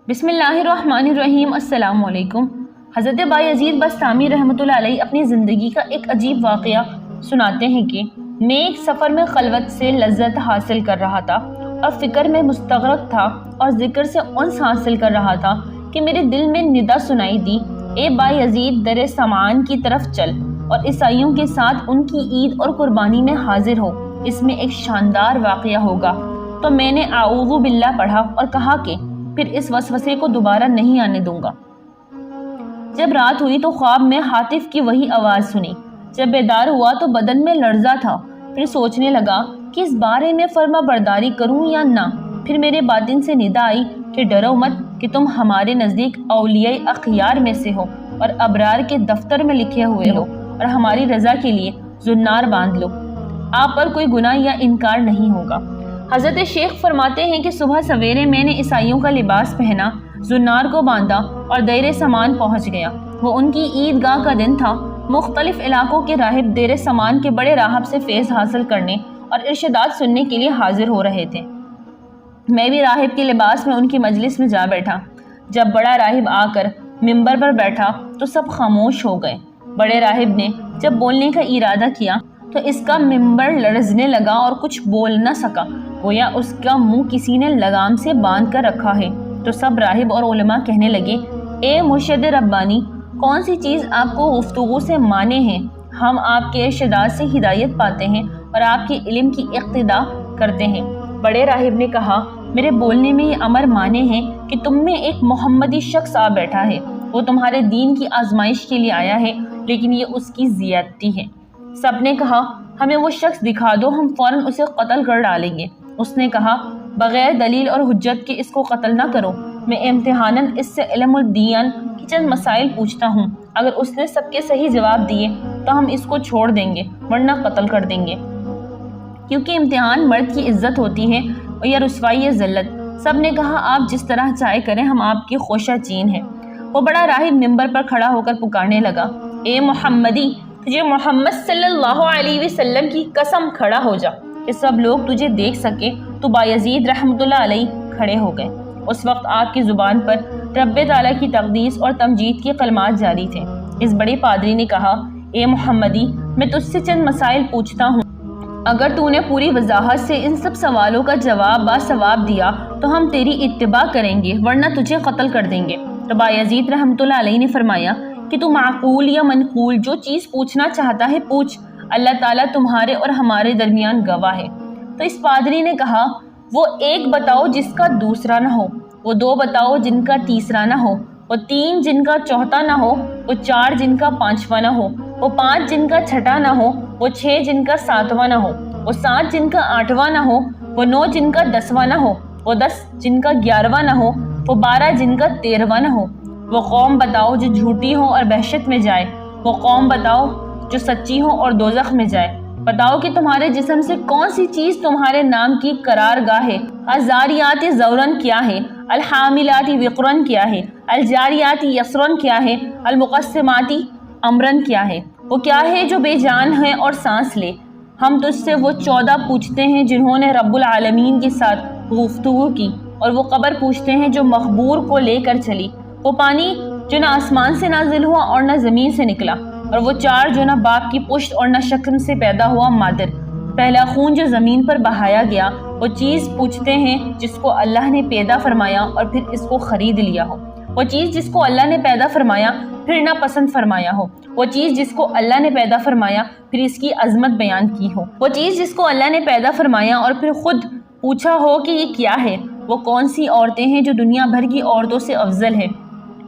بسم اللہ الرحمن الرحیم۔ السلام علیکم۔ حضرت بایزید بسطامی رحمۃ اللہ علیہ اپنی زندگی کا ایک عجیب واقعہ سناتے ہیں کہ میں ایک سفر میں خلوت سے لذت حاصل کر رہا تھا اور فکر میں مستغرق تھا اور ذکر سے انس حاصل کر رہا تھا کہ میرے دل میں ندا سنائی دی، اے بایزید در سمان کی طرف چل اور عیسائیوں کے ساتھ ان کی عید اور قربانی میں حاضر ہو، اس میں ایک شاندار واقعہ ہوگا۔ تو میں نے اعوذ باللہ پڑھا اور کہا کہ پھر اس وسوسے کو دوبارہ نہیں آنے دوں گا۔ جب رات ہوئی تو خواب میں ہاتف کی وہی آواز سنی۔ جب بیدار ہوا تو بدن میں لرزہ تھا، پھر سوچنے لگا کہ اس بارے میں فرما برداری کروں یا نہ۔ پھر میرے باطن سے ندا آئی کہ ڈرو مت کہ تم ہمارے نزدیک اولیاء اخیار میں سے ہو اور ابرار کے دفتر میں لکھے ہوئے ہو اور ہماری رضا کے لیے زنار باندھ لو، آپ پر کوئی گناہ یا انکار نہیں ہوگا۔ حضرت شیخ فرماتے ہیں کہ صبح سویرے میں نے عیسائیوں کا لباس پہنا، زنار کو باندھا اور دیر سمان پہنچ گیا۔ وہ ان کی عید گاہ کا دن تھا۔ مختلف علاقوں کے راہب دیر سمان کے بڑے راہب سے فیض حاصل کرنے اور ارشادات سننے کے لیے حاضر ہو رہے تھے۔ میں بھی راہب کے لباس میں ان کی مجلس میں جا بیٹھا۔ جب بڑا راہب آ کر منبر پر بیٹھا تو سب خاموش ہو گئے۔ بڑے راہب نے جب بولنے کا ارادہ کیا تو اس کا منبر لرزنے لگا اور کچھ بول نہ سکا، گویا اس کا منہ کسی نے لگام سے باندھ کر رکھا ہے۔ تو سب راہب اور علماء کہنے لگے، اے مرشد ربانی، کون سی چیز آپ کو گفتگو سے مانے ہیں؟ ہم آپ کے ارشادات سے ہدایت پاتے ہیں اور آپ کے علم کی اقتدا کرتے ہیں۔ بڑے راہب نے کہا، میرے بولنے میں یہ امر مانے ہیں کہ تم میں ایک محمدی شخص آ بیٹھا ہے، وہ تمہارے دین کی آزمائش کے لیے آیا ہے، لیکن یہ اس کی زیادتی ہے۔ سب نے کہا، ہمیں وہ شخص دکھا دو، ہم فوراً اسے قتل کر ڈالیں گے۔ اس نے کہا، بغیر دلیل اور حجت کے اس کو قتل نہ کرو، میں امتحاناً اس سے علم الدین کی چند مسائل پوچھتا ہوں، اگر اس نے سب کے صحیح جواب دیے تو ہم اس کو چھوڑ دیں گے، ورنہ قتل کر دیں گے، کیونکہ امتحان مرد کی عزت ہوتی ہے اور یا رسوائی ذلت۔ سب نے کہا، آپ جس طرح چاہے کریں، ہم آپ کی خوشہ چین ہیں۔ وہ بڑا راہب منبر پر کھڑا ہو کر پکارنے لگا، اے محمدی، تجھے محمد صلی اللہ علیہ وسلم کی قسم کھڑا ہو جا کہ سب لوگ تجھے دیکھ سکے۔ تو بایزید رحمۃ اللہ علیہ کھڑے ہو گئے۔ اس وقت آپ کی زبان پر رب تعالیٰ کی تقدیس اور تمجید کے کلمات جاری تھے۔ اس بڑے پادری نے کہا، اے محمدی، میں تجھ سے چند مسائل پوچھتا ہوں، اگر تو نے پوری وضاحت سے ان سب سوالوں کا جواب باثواب دیا تو ہم تیری اتباع کریں گے، ورنہ تجھے قتل کر دیں گے۔ تو بایزید رحمۃ اللہ علیہ نے فرمایا کہ تو معقول یا منقول جو چیز پوچھنا چاہتا ہے پوچھ، اللہ تعالیٰ تمہارے اور ہمارے درمیان گواہ ہے۔ تو اس پادری نے کہا، وہ ایک بتاؤ جس کا دوسرا نہ ہو، وہ دو بتاؤ جن کا تیسرا نہ ہو، وہ تین جن کا چوتھا نہ ہو، وہ چار جن کا پانچواں نہ ہو، وہ پانچ جن کا چھٹا نہ ہو، وہ چھ جن کا ساتواں نہ ہو، وہ سات جن کا آٹھواں نہ ہو، وہ نو جن کا دسواں نہ ہو، وہ 10 جن کا 11واں نہ ہو، وہ 12 جن کا 13واں نہ ہو۔ وہ قوم بتاؤ جو جھوٹی ہو اور وحشت میں جائے، وہ قوم بتاؤ جو سچی ہو اور دوزخ میں جائے۔ بتاؤ کہ تمہارے جسم سے کون سی چیز تمہارے نام کی قرار گاہ ہے۔ الزاریات زورن کیا ہے، الحاملات وقرن کیا ہے، الجاریات یسرن کیا ہے، المقسمات امرن کیا ہے۔ وہ کیا ہے جو بے جان ہے اور سانس لے۔ ہم تجھ سے وہ 14 پوچھتے ہیں جنہوں نے رب العالمین کے ساتھ گفتگو کی، اور وہ قبر پوچھتے ہیں جو مخبور کو لے کر چلی، وہ پانی جو نہ آسمان سے نازل ہوا اور نہ زمین سے نکلا، اور وہ 4 جو نہ باپ کی پشت اور نہ شکم سے پیدا ہوا مادر، پہلا خون جو زمین پر بہایا گیا۔ وہ چیز پوچھتے ہیں جس کو اللہ نے پیدا فرمایا اور پھر اس کو خرید لیا ہو، وہ چیز جس کو اللہ نے پیدا فرمایا پھر نہ پسند فرمایا ہو، وہ چیز جس کو اللہ نے پیدا فرمایا پھر اس کی عظمت بیان کی ہو، وہ چیز جس کو اللہ نے پیدا فرمایا اور پھر خود پوچھا ہو کہ یہ کیا ہے۔ وہ کون سی عورتیں ہیں جو دنیا بھر کی عورتوں سے افضل ہے،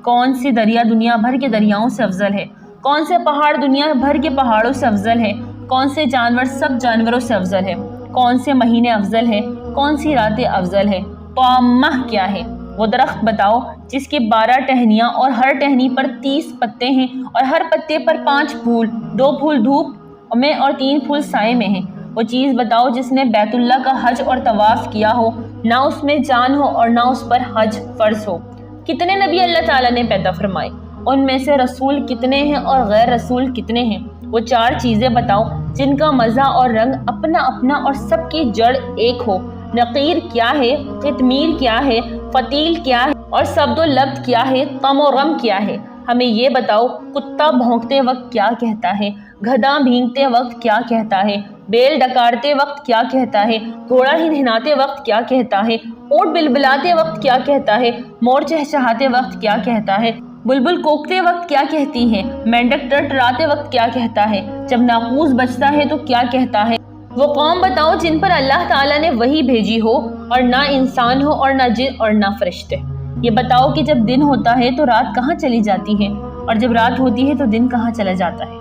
کون سی دریا دنیا بھر کے دریاؤں سے افضل ہے، کون سے پہاڑ دنیا بھر کے پہاڑوں سے افضل ہے، کون سے جانور سب جانوروں سے افضل ہے، کون سے مہینے افضل ہے، کون سی راتیں افضل ہے، طعامہ کیا ہے۔ وہ درخت بتاؤ جس کے 12 ٹہنیاں اور ہر ٹہنی پر 30 پتے ہیں اور ہر پتے پر 5 پھول، 2 پھول دھوپ میں اور 3 پھول سائے میں ہیں۔ وہ چیز بتاؤ جس نے بیت اللہ کا حج اور طواف کیا ہو، نہ اس میں جان ہو اور نہ اس پر حج فرض ہو۔ کتنے نبی اللہ تعالیٰ نے پیدا فرمائے، ان میں سے رسول کتنے ہیں اور غیر رسول کتنے ہیں۔ وہ 4 چیزیں بتاؤ جن کا مزہ اور رنگ اپنا اپنا اور سب کی جڑ ایک ہو۔ نقیر کیا ہے، قطمیر کیا ہے، فتیل کیا ہے اور سبد و لبد کیا ہے، غم و غم کیا ہے؟ ہمیں یہ بتاؤ، کتا بھونکتے وقت کیا کہتا ہے، گدھا بھینگتے وقت کیا کہتا ہے، بیل ڈکارتے وقت کیا کہتا ہے، گھوڑا ہنہناتے وقت کیا کہتا ہے، اونٹ بلبلاتے وقت کیا کہتا ہے، مور چہچہاتے وقت کیا کہتا ہے، بلبل کوکتے وقت کیا کہتی ہے، مینڈک ٹرٹراتے وقت کیا کہتا ہے، جب ناقوس بجتا ہے تو کیا کہتا ہے؟ وہ قوم بتاؤ جن پر اللہ تعالیٰ نے وحی بھیجی ہو اور نہ انسان ہو اور نہ جن اور نہ فرشتے۔ یہ بتاؤ کہ جب دن ہوتا ہے تو رات کہاں چلی جاتی ہے، اور جب رات ہوتی ہے تو دن کہاں چلا جاتا ہے؟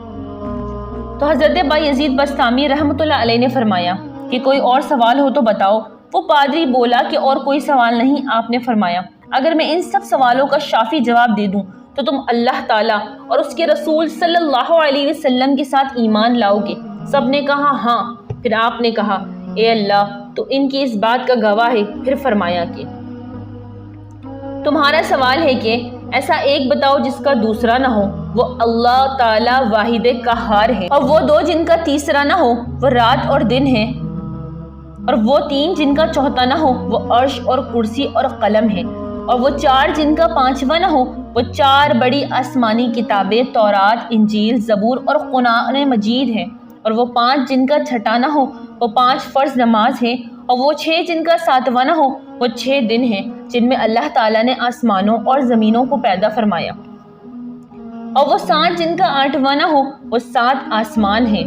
تو حضرت بایزید بسطامی رحمۃ اللہ علیہ نے فرمایا کہ کوئی اور سوال ہو تو بتاؤ۔ وہ پادری بولا کہ اور کوئی سوال نہیں۔ آپ نے فرمایا اگر میں ان سب سوالوں کا شافی جواب دے دوں تو تم اللہ تعالیٰ اور اس کے رسول صلی اللہ علیہ وسلم کے ساتھ ایمان لاؤ گے؟ سب نے کہا ہاں۔ پھر آپ نے کہا اے اللہ تو ان کی اس بات کا گواہ ہے۔ پھر فرمایا کہ تمہارا سوال ہے کہ ایسا ایک بتاؤ جس کا دوسرا نہ ہو، وہ اللہ تعالیٰ واحد قہار ہے، اور وہ دو جن کا تیسرا نہ ہو وہ رات اور دن ہے، اور وہ تین جن کا چوتھا نہ ہو وہ عرش اور کرسی اور قلم ہے، اور وہ چار جن کا پانچواں نہ ہو وہ چار بڑی آسمانی کتابیں تورات، انجیل، زبور اور قرآن مجید ہے، اور وہ پانچ جن کا چھٹا نہ ہو وہ پانچ فرض نماز ہے، اور وہ چھ جن کا ساتواں نہ ہو وہ 6 دن ہیں جن میں اللہ تعالیٰ نے آسمانوں اور زمینوں کو پیدا فرمایا، اور وہ 7 جن کا 8واں نہ ہو وہ 7 آسمان ہیں،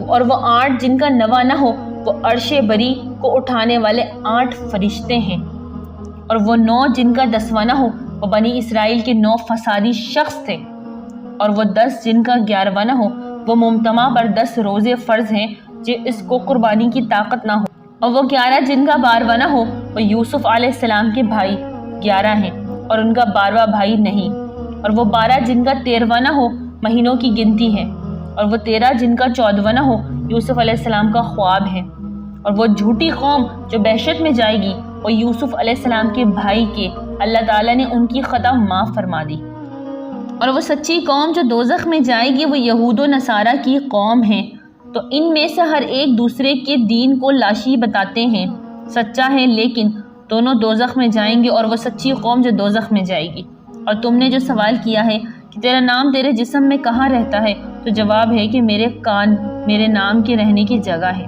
اور وہ 8 جن کا 9واں نہ ہو وہ عرش بری کو اٹھانے والے 8 فرشتے ہیں، اور وہ 9 جن کا 10واں نہ ہو وہ بنی اسرائیل کے 9 فسادی شخص تھے، اور وہ 10 جن کا 11واں نہ ہو وہ ممتمع پر 10 روزے فرض ہیں جس کو قربانی کی طاقت نہ ہو، اور وہ 11 جن کا 12واں نہ ہو وہ یوسف علیہ السلام کے بھائی 11 ہیں اور ان کا 12واں بھائی نہیں، اور وہ 12 جن کا 13واں نہ ہو مہینوں کی گنتی ہے، اور وہ 13 جن کا 14واں نہ ہو یوسف علیہ السلام کا خواب ہے، اور وہ جھوٹی قوم جو بحشت میں جائے گی وہ یوسف علیہ السلام کے بھائی کے اللہ تعالیٰ نے ان کی خطا معاف فرما دی، اور وہ سچی قوم جو دوزخ میں جائے گی وہ یہود و نصارہ کی قوم ہے۔ تو ان میں سے ہر ایک دوسرے کے دین کو لاشی بتاتے ہیں، سچا ہے لیکن دونوں دوزخ میں جائیں گے، اور وہ سچی قوم جو دوزخ میں جائے گی۔ اور تم نے جو سوال کیا ہے کہ تیرا نام تیرے جسم میں کہاں رہتا ہے، تو جواب ہے کہ میرے کان میرے نام کے رہنے کی جگہ ہے۔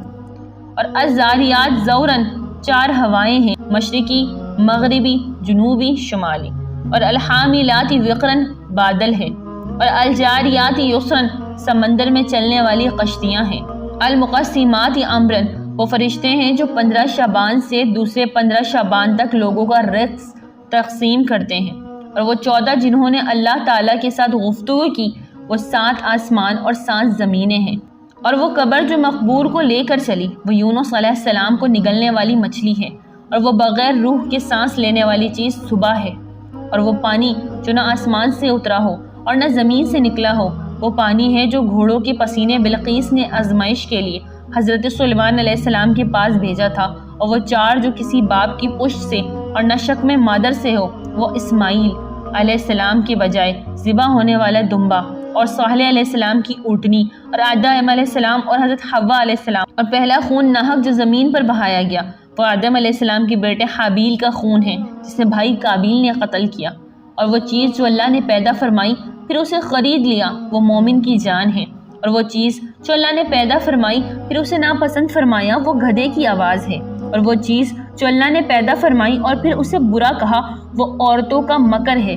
اور الزاریات زوراً 4 ہوائیں ہیں، مشرقی، مغربی، جنوبی، شمالی، اور الحاملات وقراً بادل ہے، اور الجاریات یسراً سمندر میں چلنے والی کشتیاں ہیں، المقسمات امراً وہ فرشتے ہیں جو 15 شعبان سے دوسرے 15 شعبان تک لوگوں کا رزق تقسیم کرتے ہیں، اور وہ 14 جنہوں نے اللہ تعالیٰ کے ساتھ گفتگو کی وہ 7 آسمان اور 7 زمینیں ہیں، اور وہ قبر جو مقبور کو لے کر چلی وہ یونس علیہ السلام کو نگلنے والی مچھلی ہے، اور وہ بغیر روح کے سانس لینے والی چیز صبح ہے، اور وہ پانی جو نہ آسمان سے اترا ہو اور نہ زمین سے نکلا ہو وہ پانی ہے جو گھوڑوں کے پسینے بلقیس نے آزمائش کے لیے حضرت سلیمان علیہ السلام کے پاس بھیجا تھا، اور وہ 4 جو کسی باپ کی پشت سے اور نہ شک میں مادر سے ہو وہ اسماعیل علیہ السلام کے بجائے ذبح ہونے والا دمبا، اور صالح علیہ السلام کی اونٹنی، اور آدم علیہ السلام اور حضرت حوا علیہ السلام، اور پہلا خون ناحق جو زمین پر بہایا گیا وہ آدم علیہ السلام کے بیٹے حابیل کا خون ہے جسے بھائی قابیل نے قتل کیا، اور وہ چیز جو اللہ نے پیدا فرمائی پھر اسے خرید لیا وہ مومن کی جان ہے، اور وہ چیز جو اللہ نے پیدا فرمائی پھر اسے ناپسند فرمایا وہ گدھے کی آواز ہے، اور وہ چیز جو اللہ نے پیدا فرمائی اور پھر اسے برا کہا وہ عورتوں کا مکر ہے،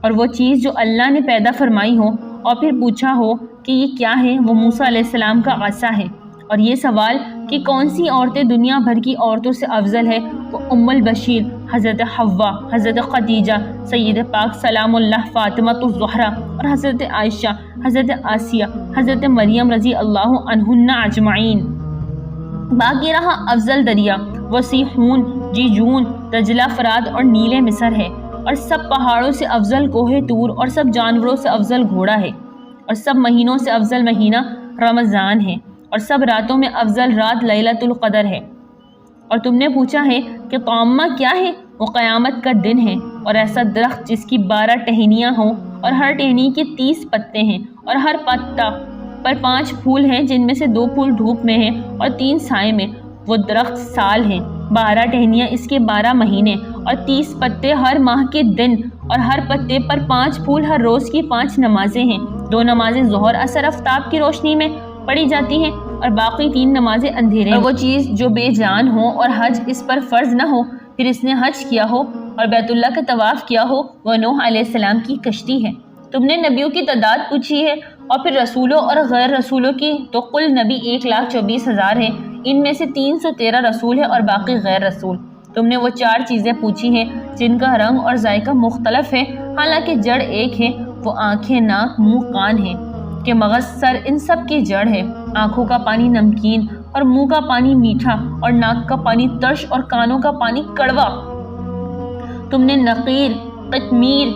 اور وہ چیز جو اللہ نے پیدا فرمائی ہو اور پھر پوچھا ہو کہ یہ کیا ہے وہ موسیٰ علیہ السلام کا عصا ہے، اور یہ سوال کہ کون سی عورتیں دنیا بھر کی عورتوں سے افضل ہے وہ ام البشیر حضرت حوا، حضرت خدیجہ، سید پاک سلام اللہ، فاطمہ الزہرا، اور حضرت عائشہ، حضرت آسیہ، حضرت مریم رضی اللہ عنہن اجمعین۔ باقی رہا افضل دریا وہ سیحون، جیجون، دجلہ، فرات اور نیل مصر ہے، اور سب پہاڑوں سے افضل کوہ طور، اور سب جانوروں سے افضل گھوڑا ہے، اور سب مہینوں سے افضل مہینہ رمضان ہے، اور سب راتوں میں افضل رات لیلۃ القدر ہے۔ اور تم نے پوچھا ہے کہ طامہ کیا ہے؟ وہ قیامت کا دن ہے، اور ایسا درخت جس کی 12 ٹہنیاں ہوں اور ہر ٹہنی کے 30 پتے ہیں، اور ہر پتا پر 5 پھول ہیں جن میں سے 2 پھول دھوپ میں ہیں اور 3 سائے میں، وہ درخت سال ہیں، 12 ٹہنیاں اس کے 12 مہینے، اور 30 پتے ہر ماہ کے دن، اور ہر پتے پر 5 پھول ہر روز کی 5 نمازیں ہیں۔ 2 نمازیں ظہر اثر آفتاب کی روشنی میں پڑھی جاتی ہیں اور باقی 3 نمازیں اندھیرے۔ اور وہ چیز جو بے جان ہو اور حج اس پر فرض نہ ہو، پھر اس نے حج کیا ہو اور بیت اللہ کا طواف کیا ہو، وہ نوح علیہ السلام کی کشتی ہے۔ تم نے نبیوں کی تعداد پوچھی ہے اور پھر رسولوں اور غیر رسولوں کی، تو قل نبی 1,24,000 ہیں، ان میں سے 313 رسول ہیں اور باقی غیر رسول۔ تم نے وہ 4 چیزیں پوچھی ہیں جن کا رنگ اور ذائقہ مختلف ہے، حالانکہ جڑ ایک ہے، وہ آنکھیں، ناک، منہ، کان ہیں، کہ مغز سر ان سب کی جڑ ہے۔ آنکھوں کا پانی نمکین اور منہ کا پانی میٹھا اور ناک کا پانی ترش اور کانوں کا پانی کڑوا۔ تم نے نقیر، قطمیر،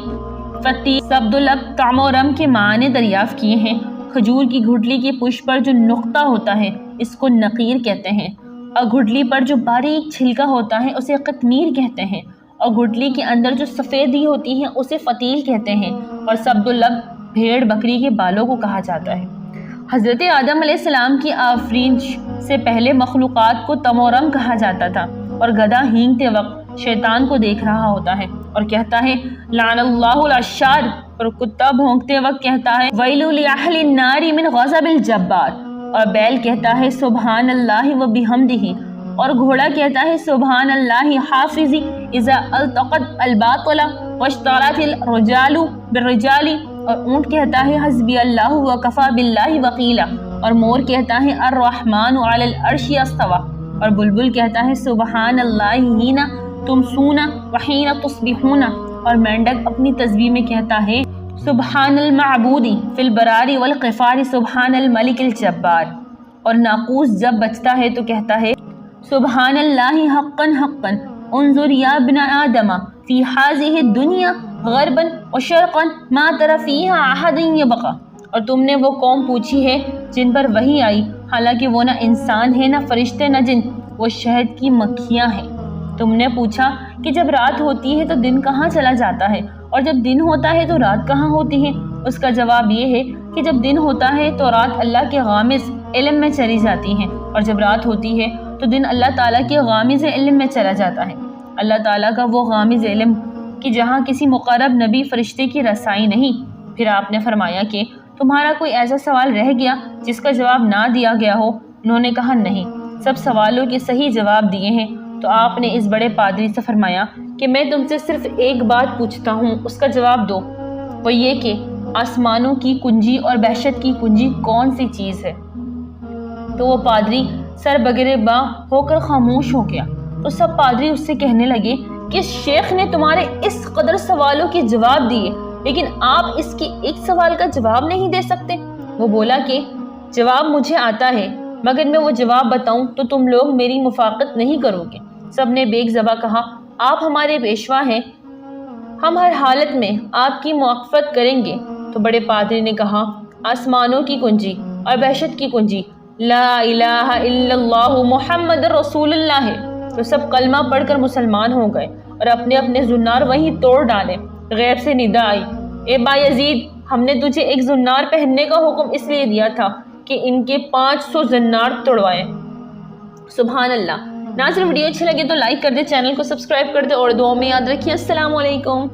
فتیل، سبدلب، طعم و رم کے معنی دریافت کیے ہیں۔ کھجور کی گھٹلی کی پشت پر جو نقطہ ہوتا ہے اس کو نقیر کہتے ہیں، اور گھٹلی پر جو باریک چھلکا ہوتا ہے اسے قطمیر کہتے ہیں، اور گھٹلی کے اندر جو سفیدی ہوتی ہے اسے فتیل کہتے ہیں، اور سبدلب بھیڑ بکری کے بالوں کو کہا جاتا ہے۔ حضرت آدم علیہ السلام کی آفرینش سے پہلے مخلوقات کو تمورم کہا جاتا تھا، اور گدھا ہینگتے وقت شیطان کو دیکھ رہا ہوتا ہے اور کہتا ہے لعن اللہ العشار، اور کتا بھونکتے وقت کہتا ہے ویل لأہل النار من غضب الجبار، اور بیل کہتا ہے سبحان اللہ و بحمدہ، اور گھوڑا کہتا ہے سبحان اللہ حافظی اذا التقت الباطل واشترت الرجال بالرجال، اور اونٹ کہتا ہے حسبی اللہ وکفی باللہ وکیلا، اور مور کہتا ہے الرحمن علی العرش استوی، اور بلبل کہتا ہے سبحان اللہ حین تمسون وحین تصبحون، اور مینڈک اپنی تسبیح میں کہتا ہے سبحان المعبود فی البرار والقفار سبحان الملک الجبار، اور ناقوس جب بچتا ہے تو کہتا ہے سبحان اللہ حقا حقا انظر یا ابن آدم فی ہذہ الدنیا غربا وشرقا ما تری فیہا احد یبقى، اور تم نے وہ قوم پوچھی ہے جن پر وحی آئی حالانکہ وہ نہ انسان ہے نہ فرشتے نہ جن، وہ شہد کی مکھیاں ہیں۔ تم نے پوچھا کہ جب رات ہوتی ہے تو دن کہاں چلا جاتا ہے، اور جب دن ہوتا ہے تو رات کہاں ہوتی ہے؟ اس کا جواب یہ ہے کہ جب دن ہوتا ہے تو رات اللہ کے غامض علم میں چلی جاتی ہیں، اور جب رات ہوتی ہے تو دن اللہ تعالیٰ کے غامض علم میں چلا جاتا ہے۔ اللہ تعالیٰ کا وہ غامض علم کہ جہاں کسی مقرب نبی فرشتے کی رسائی نہیں۔ پھر آپ نے فرمایا کہ تمہارا کوئی ایسا سوال رہ گیا جس کا جواب نہ دیا گیا ہو؟ انہوں نے کہا نہیں، سب سوالوں کے صحیح جواب دیے ہیں۔ تو آپ نے اس بڑے پادری سے فرمایا کہ میں تم سے صرف ایک بات پوچھتا ہوں، اس کا جواب دو، وہ یہ کہ آسمانوں کی کنجی اور بہشت کی کنجی کون سی چیز ہے؟ تو وہ پادری سر بگرے ہو کر خاموش ہو گیا۔ تو سب پادری اس سے کہنے لگے کہ شیخ نے تمہارے اس قدر سوالوں کے جواب دیے، لیکن آپ اس کے ایک سوال کا جواب نہیں دے سکتے۔ وہ بولا کہ جواب مجھے آتا ہے، مگر میں وہ جواب بتاؤں تو تم لوگ میری مفاقت نہیں کرو گے۔ سب نے بیک زباں کہا آپ ہمارے پیشوا ہیں، ہم ہر حالت میں آپ کی موافقت کریں گے۔ تو بڑے پادری نے کہا آسمانوں کی کنجی اور بہشت کی کنجی لا الہ الا اللہ محمد رسول اللہ ہے۔ تو سب کلمہ پڑھ کر مسلمان ہو گئے اور اپنے اپنے زنار وہیں توڑ ڈالے۔ غیب سے ندا آئی اے بایزید، ہم نے تجھے ایک زنار پہننے کا حکم اس لیے دیا تھا کہ ان کے 500 زنار توڑوائے۔ سبحان اللہ۔ ناظرین ویڈیو اچھی لگے تو لائک کر دے، چینل کو سبسکرائب کر دے اور دعاؤں میں یاد رکھیے۔ السلام علیکم۔